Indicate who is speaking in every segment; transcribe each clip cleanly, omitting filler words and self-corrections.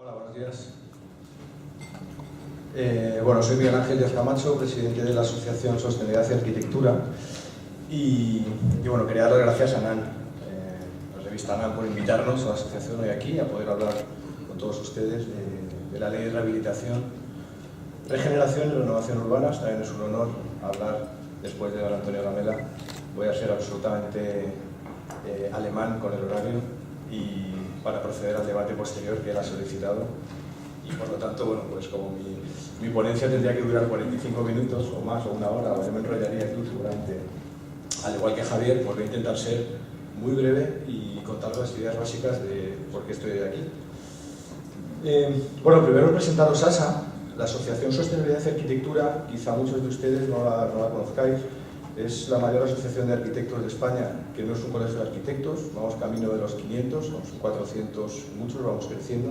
Speaker 1: Hola, buenos días. Bueno, soy Miguel Ángel Díaz Camacho, presidente de la Asociación Sostenibilidad y Arquitectura. Y bueno, quería dar las gracias a NAN, la revista NAN, por invitarnos a la asociación hoy aquí a poder hablar con todos ustedes de la Ley de Rehabilitación, Regeneración y Renovación Urbanas. También es un honor hablar después de don Antonio Lamela. Voy a ser absolutamente alemán con el horario y para proceder al debate posterior que él ha solicitado. Y por lo tanto, bueno, pues como mi ponencia tendría que durar 45 minutos o más, o una hora, o yo me enrollaría aquí seguramente, al igual que Javier, pues voy a intentar ser muy breve y contar las ideas básicas de por qué estoy aquí. Bueno, primero presentaros ASA, la Asociación Sostenibilidad y Arquitectura. Quizá muchos de ustedes no la conozcáis. Es la mayor asociación de arquitectos de España, que no es un colegio de arquitectos. Vamos camino de los 500, somos 400 muchos, vamos creciendo.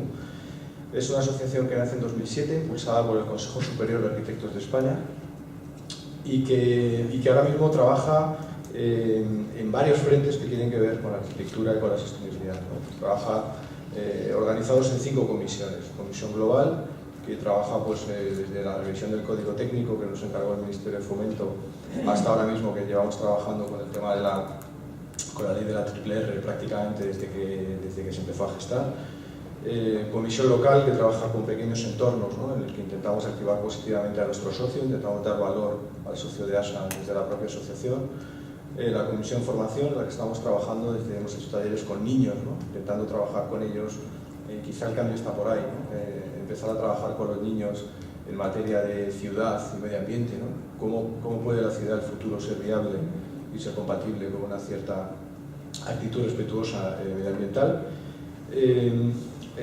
Speaker 1: Es una asociación que nace en 2007, impulsada por el Consejo Superior de Arquitectos de España y que ahora mismo trabaja en varios frentes que tienen que ver con la arquitectura y con la sostenibilidad, ¿no? Trabaja organizados en 5 comisiones. Comisión Global, que trabaja pues, desde la revisión del Código Técnico que nos encargó el Ministerio de Fomento hasta ahora mismo, que llevamos trabajando con el tema con la ley de la Triple R prácticamente desde que se empezó a gestar. Comisión Local, que trabaja con pequeños entornos, ¿no? En el que intentamos activar positivamente a nuestro socio, intentamos dar valor al socio de ASA desde la propia asociación. La Comisión Formación, en la que estamos trabajando desde hemos hecho talleres con niños, ¿no? Intentando trabajar con ellos, quizá el cambio está por ahí, ¿no? Empezar a trabajar con los niños en materia de ciudad y medio ambiente, ¿no? ¿Cómo puede la ciudad del futuro ser viable y ser compatible con una cierta actitud respetuosa medioambiental?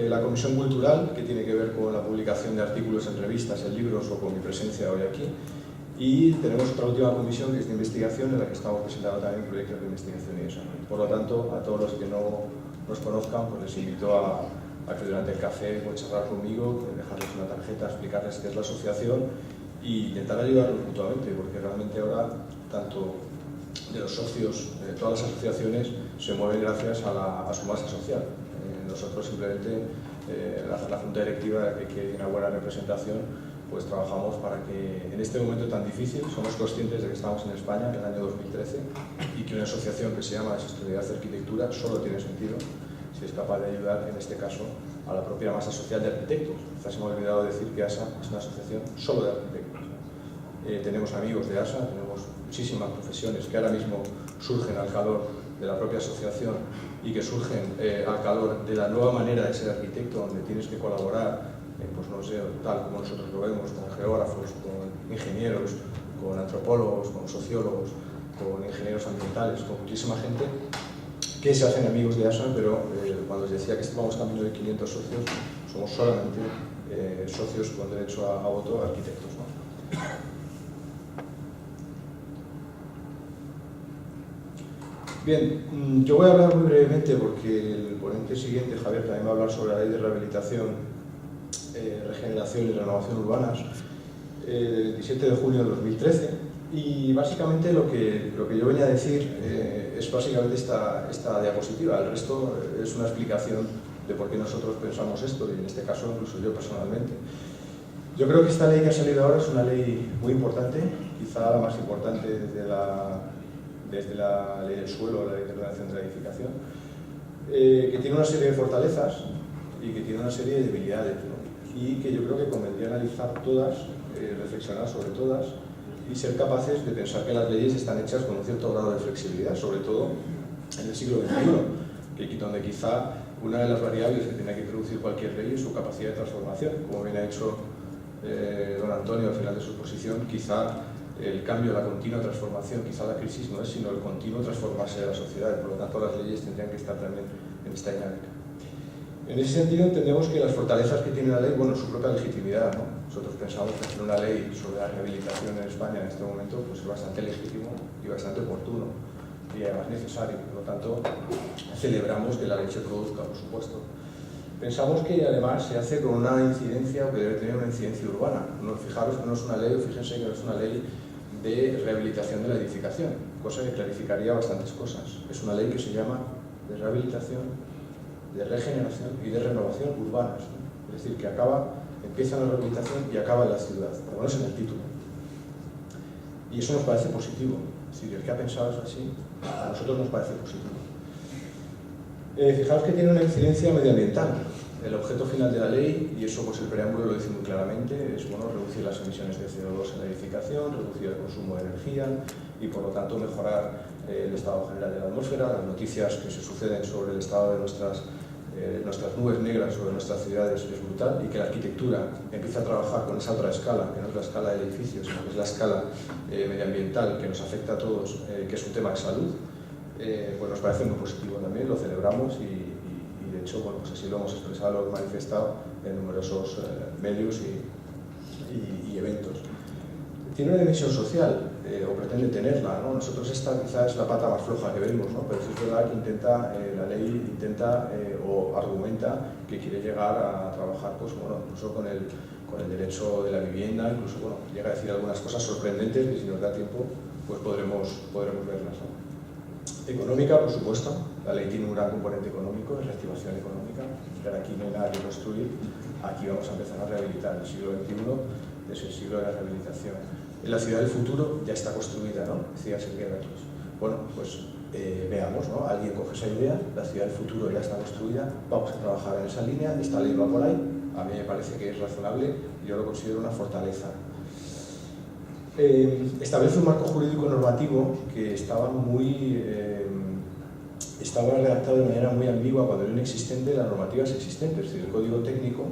Speaker 1: La Comisión Cultural, que tiene que ver con la publicación de artículos en revistas, en libros o con mi presencia hoy aquí. Y tenemos otra última comisión, que es de investigación, en la que estamos presentando también proyectos de investigación y desarrollo. Por lo tanto, a todos los que no nos conozcan, pues les invito a que durante el café puedan charlar conmigo, dejarles una tarjeta, explicarles qué es la asociación e intentar ayudarlos mutuamente, porque realmente ahora, tanto de los socios, de todas las asociaciones, se mueven gracias a su masa social. Nosotros simplemente, la Junta Directiva, que tiene una buena representación, pues trabajamos para que en este momento tan difícil, somos conscientes de que estamos en España en el año 2013 y que una asociación que se llama Sostenibilidad y Arquitectura solo tiene sentido si es capaz de ayudar, en este caso, a la propia masa social de arquitectos. Quizás hemos olvidado decir que ASA es una asociación solo de arquitectos. Tenemos amigos de ASA, tenemos muchísimas profesiones que ahora mismo surgen al calor de la propia asociación y que surgen al calor de la nueva manera de ser arquitecto, donde tienes que colaborar, pues no sé, tal como nosotros lo vemos, con geógrafos, con ingenieros, con antropólogos, con sociólogos, con ingenieros ambientales, con muchísima gente que se hacen amigos de ASA, pero cuando os decía que estábamos camino de 500 socios, somos solamente socios con derecho a voto, arquitectos, ¿no? Bien, yo voy a hablar muy brevemente porque el ponente siguiente, Javier, también va a hablar sobre la Ley de Rehabilitación, Regeneración y Renovación Urbanas, del 17 de junio de 2013, y básicamente lo que yo venía a decir es básicamente esta diapositiva. El resto es una explicación de por qué nosotros pensamos esto, y en este caso incluso yo personalmente. Yo creo que esta ley que ha salido ahora es una ley muy importante, quizá la más importante desde la ley del suelo, la ley de ordenación de la edificación, que tiene una serie de fortalezas y que tiene una serie de debilidades, ¿no? Y que yo creo que convendría analizar todas, reflexionar sobre todas y ser capaces de pensar que las leyes están hechas con un cierto grado de flexibilidad, sobre todo en el siglo XXI, donde quizá una de las variables que tiene que introducir cualquier ley es su capacidad de transformación. Como bien ha dicho don Antonio al final de su exposición, quizá el cambio, la continua transformación, quizá la crisis no es sino el continuo transformarse de la sociedad, por lo tanto las leyes tendrían que estar también en esta dinámica. En ese sentido entendemos que las fortalezas que tiene la ley, bueno, su propia legitimidad, ¿no? Nosotros pensamos que hacer una ley sobre la rehabilitación en España en este momento pues es bastante legítimo y bastante oportuno y además necesario, por lo tanto celebramos que la ley se produzca, por supuesto. Pensamos que además se hace con una incidencia, o que debe tener una incidencia urbana. No, fijaros que no es una ley, o fíjense que no es una ley de rehabilitación de la edificación, cosa que clarificaría bastantes cosas. Es una ley que se llama de rehabilitación, de regeneración y de renovación urbanas, ¿no? Es decir, que empieza en la rehabilitación y acaba en la ciudad, por lo menos en el título. Y eso nos parece positivo. Es decir, el que ha pensado eso así, a nosotros nos parece positivo. Fijaos que tiene una incidencia medioambiental. El objeto final de la ley, y eso pues el preámbulo lo dice muy claramente, es reducir las emisiones de CO2 en la edificación, reducir el consumo de energía y por lo tanto mejorar el estado general de la atmósfera. Las noticias que se suceden sobre el estado de nuestras nubes negras sobre nuestras ciudades es brutal, y que la arquitectura empiece a trabajar con esa otra escala, que no es la escala del edificio, sino que es la escala medioambiental que nos afecta a todos, que es un tema de salud, pues nos parece muy positivo también, lo celebramos y de hecho, bueno, pues así lo hemos expresado, lo hemos manifestado en numerosos medios y eventos. Tiene una dimensión social, o pretende tenerla, ¿no? Nosotros esta quizás es la pata más floja que vemos, ¿no? Pero sí es verdad que la ley intenta o argumenta que quiere llegar a trabajar, pues bueno, incluso con el derecho de la vivienda, incluso bueno, llega a decir algunas cosas sorprendentes que si nos da tiempo pues podremos verlas, ¿no? Económica, por supuesto, la ley tiene un gran componente económico, es reactivación económica. Aquí no hay nada que construir, aquí vamos a empezar a rehabilitar. El siglo XXI es el siglo de la rehabilitación. En la ciudad del futuro ya está construida, ¿no? Decía Sergei Reclus. Bueno, pues veamos, ¿no? Alguien coge esa idea, la ciudad del futuro ya está construida, vamos a trabajar en esa línea, esta ley va por ahí, a mí me parece que es razonable y yo lo considero una fortaleza. Establece un marco jurídico normativo que estaba redactado de manera muy ambigua cuando era inexistente las normativas existentes. Es decir, el código técnico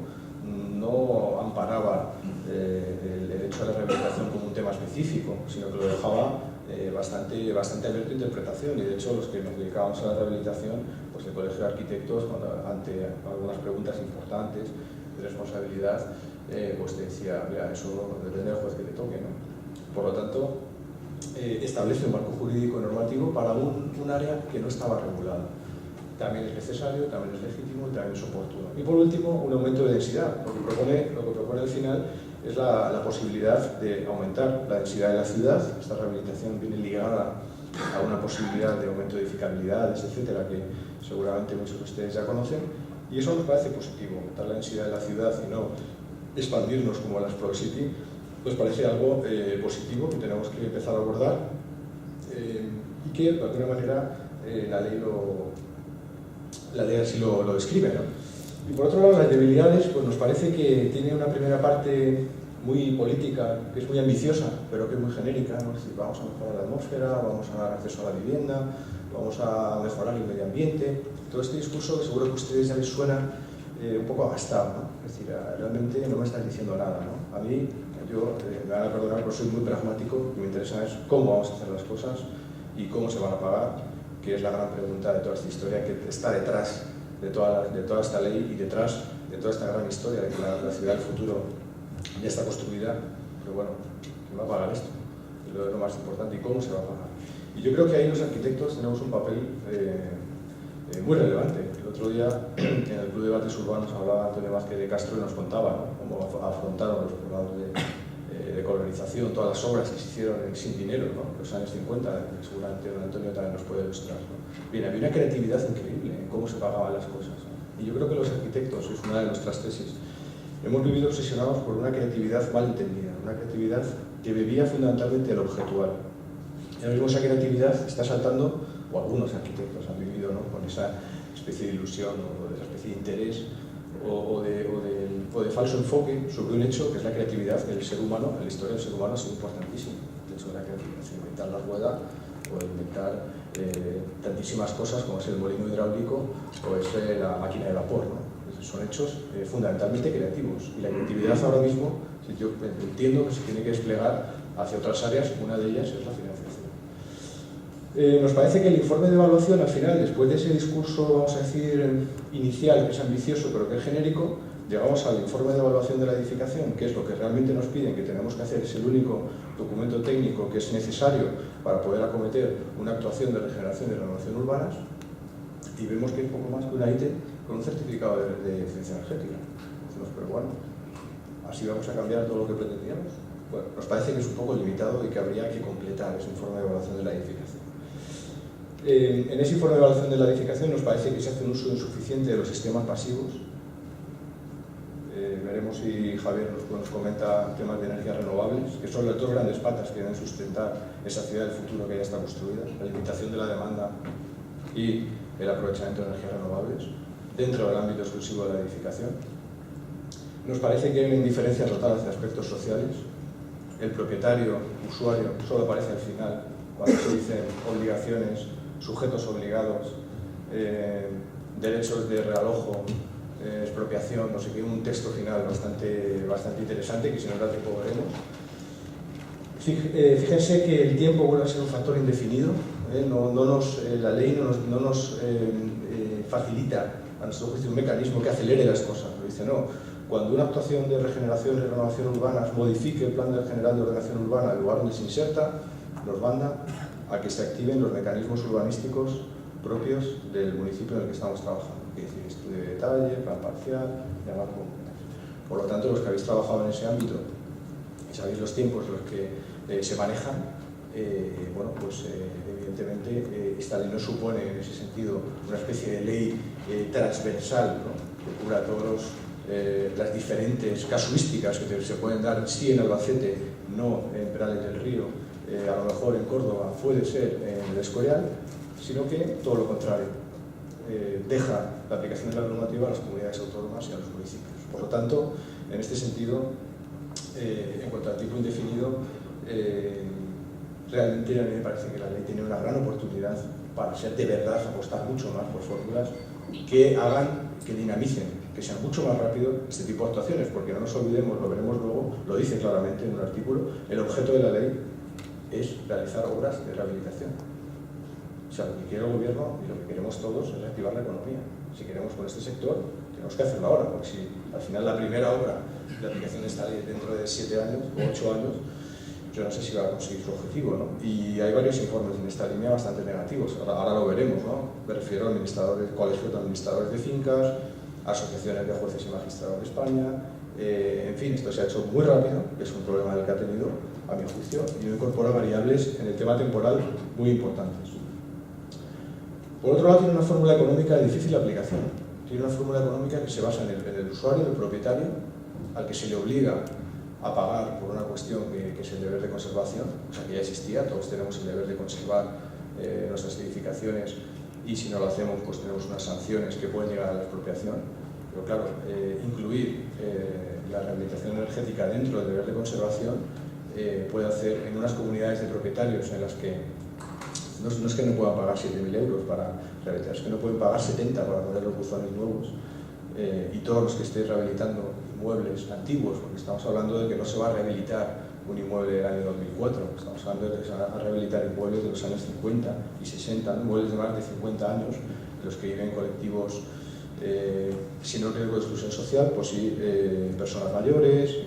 Speaker 1: no amparaba el derecho a la rehabilitación como un tema específico, sino que lo dejaba bastante abierto a interpretación, y de hecho los que nos dedicábamos a la rehabilitación, pues el Colegio de Arquitectos, ante algunas preguntas importantes de responsabilidad, pues te decía, mira, eso depende del juez que te toque, ¿no? Por lo tanto, establece un marco jurídico normativo para un área que no estaba regulado. También es necesario, también es legítimo y también es oportuno. Y por último, un aumento de densidad. Lo que propone al final es la posibilidad de aumentar la densidad de la ciudad. Esta rehabilitación viene ligada a una posibilidad de aumento de edificabilidades, etcétera, que seguramente muchos de ustedes ya conocen, y eso nos parece positivo. Aumentar la densidad de la ciudad y no expandirnos como la Export City, pues parece algo positivo que tenemos que empezar a abordar y que de alguna manera la ley así lo describe, ¿no? Y por otro lado, las debilidades, pues nos parece que tiene una primera parte muy política, que es muy ambiciosa, pero que es muy genérica, ¿no? Es decir, vamos a mejorar la atmósfera, vamos a dar acceso a la vivienda, vamos a mejorar el medio ambiente. Todo este discurso que seguro que a ustedes ya les suena un poco agastado, ¿no? Es decir, realmente no me están diciendo nada, ¿no? A mí, me van a perdonar, pero soy muy pragmático, lo que me interesa es cómo vamos a hacer las cosas y cómo se van a pagar, que es la gran pregunta de toda esta historia que está detrás de toda esta ley y detrás de toda esta gran historia de que la ciudad del futuro ya está construida, pero bueno, ¿quién va a pagar esto? Es lo más importante, y cómo se va a pagar. Y yo creo que ahí los arquitectos tenemos un papel muy relevante. El otro día en el Club de Debates Urbanos hablaba Antonio Vázquez de Castro y nos contaba, ¿no?, cómo afrontaron los problemas de colonización, todas las obras que se hicieron sin dinero, ¿no?, en los años 50, que seguramente don Antonio también nos puede ilustrar, ¿no? Bien, había una creatividad increíble en cómo se pagaban las cosas, ¿no? Y yo creo que los arquitectos, es una de nuestras tesis, hemos vivido obsesionados por una creatividad mal entendida, una creatividad que bebía fundamentalmente el objetual. Y ahora mismo esa creatividad está saltando, o algunos arquitectos han vivido, ¿no?, con esa especie de ilusión o de esa especie de interés o de falso enfoque sobre un hecho que es la creatividad del ser humano. En la historia del ser humano ha sido importantísimo el hecho de la creatividad, inventar la rueda o inventar tantísimas cosas como es el molino hidráulico o es la máquina de vapor, ¿no? Son hechos fundamentalmente creativos, y la creatividad ahora mismo, yo entiendo que se tiene que desplegar hacia otras áreas. Una de ellas es la financiación. Nos parece que el informe de evaluación, al final, después de ese discurso, vamos a decir, inicial, que es ambicioso pero que es genérico, llegamos al informe de evaluación de la edificación, que es lo que realmente nos piden que tenemos que hacer, es el único documento técnico que es necesario para poder acometer una actuación de regeneración y renovación urbanas, y vemos que es poco más que una ITE con un certificado de eficiencia energética. Decimos, pero bueno, ¿así vamos a cambiar todo lo que pretendíamos? Bueno, nos parece que es un poco limitado y que habría que completar ese informe de evaluación de la edificación. En ese informe de evaluación de la edificación nos parece que se hace un uso insuficiente de los sistemas pasivos. veremos si Javier nos comenta temas de energías renovables, que son las dos grandes patas que deben sustentar esa ciudad del futuro que ya está construida, la limitación de la demanda y el aprovechamiento de energías renovables dentro del ámbito exclusivo de la edificación. Nos parece que hay una indiferencia total hacia aspectos sociales. El propietario, usuario, solo aparece al final, cuando se dicen obligaciones, sujetos obligados, derechos de realojo, expropiación, no sé qué, un texto final bastante interesante que si nos da tiempo veremos. Fíjense que el tiempo vuelve a ser un factor indefinido. La ley no nos facilita, a nuestro juicio, un mecanismo que acelere las cosas. Lo dice, no, cuando una actuación de regeneración y renovación urbanas modifique el plan general de ordenación urbana, el lugar donde se inserta, nos manda a que se activen los mecanismos urbanísticos propios del municipio en el que estamos trabajando, es decir, estudio de detalle, plan parcial, llamar comunes. Por lo tanto, los que habéis trabajado en ese ámbito y sabéis los tiempos en los que se manejan, evidentemente esta ley no supone en ese sentido una especie de ley transversal, ¿no?, que cubra todas las diferentes casuísticas que se pueden dar, sí en Albacete, no en Perales del Río, a lo mejor en Córdoba, puede ser en el Escorial, sino que todo lo contrario, deja la aplicación de la normativa a las comunidades autónomas y a los municipios. Por lo tanto, en este sentido, en cuanto al tipo indefinido, realmente a mí me parece que la ley tiene una gran oportunidad para ser de verdad, apostar mucho más por fórmulas que hagan, que dinamicen, que sean mucho más rápido este tipo de actuaciones, porque no nos olvidemos, lo veremos luego, lo dice claramente en un artículo, el objeto de la ley es realizar obras de rehabilitación. O sea, lo que quiere el gobierno y lo que queremos todos es reactivar la economía. Si queremos con este sector, tenemos que hacerlo ahora, porque si al final la primera obra de aplicación de esta ley dentro de 7 años o 8 años, yo no sé si va a conseguir su objetivo, ¿no? Y hay varios informes en esta línea bastante negativos, ahora lo veremos, ¿no? Me refiero a colegios de administradores de fincas, asociaciones de jueces y magistrados de España, en fin, esto se ha hecho muy rápido, que es un problema del que ha tenido, a mi juicio, y no incorpora variables en el tema temporal muy importantes. Por otro lado, tiene una fórmula económica de difícil aplicación. Tiene una fórmula económica que se basa en el usuario, el propietario, al que se le obliga a pagar por una cuestión que es el deber de conservación, o sea que ya existía, todos tenemos el deber de conservar nuestras edificaciones y si no lo hacemos pues tenemos unas sanciones que pueden llegar a la expropiación, pero claro, incluir la rehabilitación energética dentro del deber de conservación puede hacer en unas comunidades de propietarios en las que no es que no puedan pagar 7.000 euros para rehabilitar, es que no pueden pagar 70 para poner los buzones nuevos y todos los que estéis rehabilitando inmuebles antiguos, porque estamos hablando de que no se va a rehabilitar un inmueble del año 2004, estamos hablando de que se van a rehabilitar inmuebles de los años 50 y 60, inmuebles de más de 50 años, en los que viven colectivos sin riesgo de exclusión social, pues sí, personas mayores,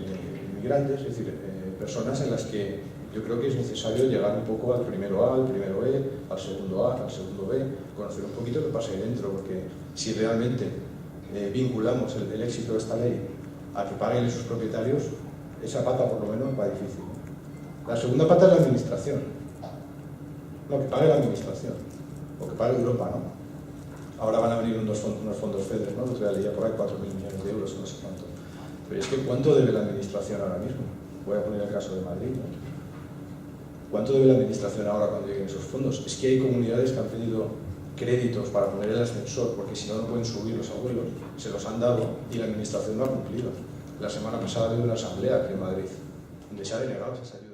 Speaker 1: inmigrantes, es decir, personas en las que yo creo que es necesario llegar un poco al primero A, al primero E, al segundo A, al segundo B, conocer un poquito qué pasa ahí dentro, porque si realmente vinculamos el éxito de esta ley a que paguen sus propietarios, esa pata por lo menos va difícil. La segunda pata es la administración. No, que pague la administración, o que pague Europa, ¿no? Ahora van a venir unos fondos FEDER, ¿no? Otra leía por ahí 4.000 millones de euros, no sé cuánto. Pero es que ¿cuánto debe la administración ahora mismo? Voy a poner el caso de Madrid, ¿no? ¿Cuánto debe la administración ahora cuando lleguen esos fondos? Es que hay comunidades que han pedido créditos para poner el ascensor, porque si no, no pueden subir los abuelos, se los han dado y la administración no ha cumplido. La semana pasada hubo una asamblea aquí en Madrid, donde se ha denegado esa ayuda.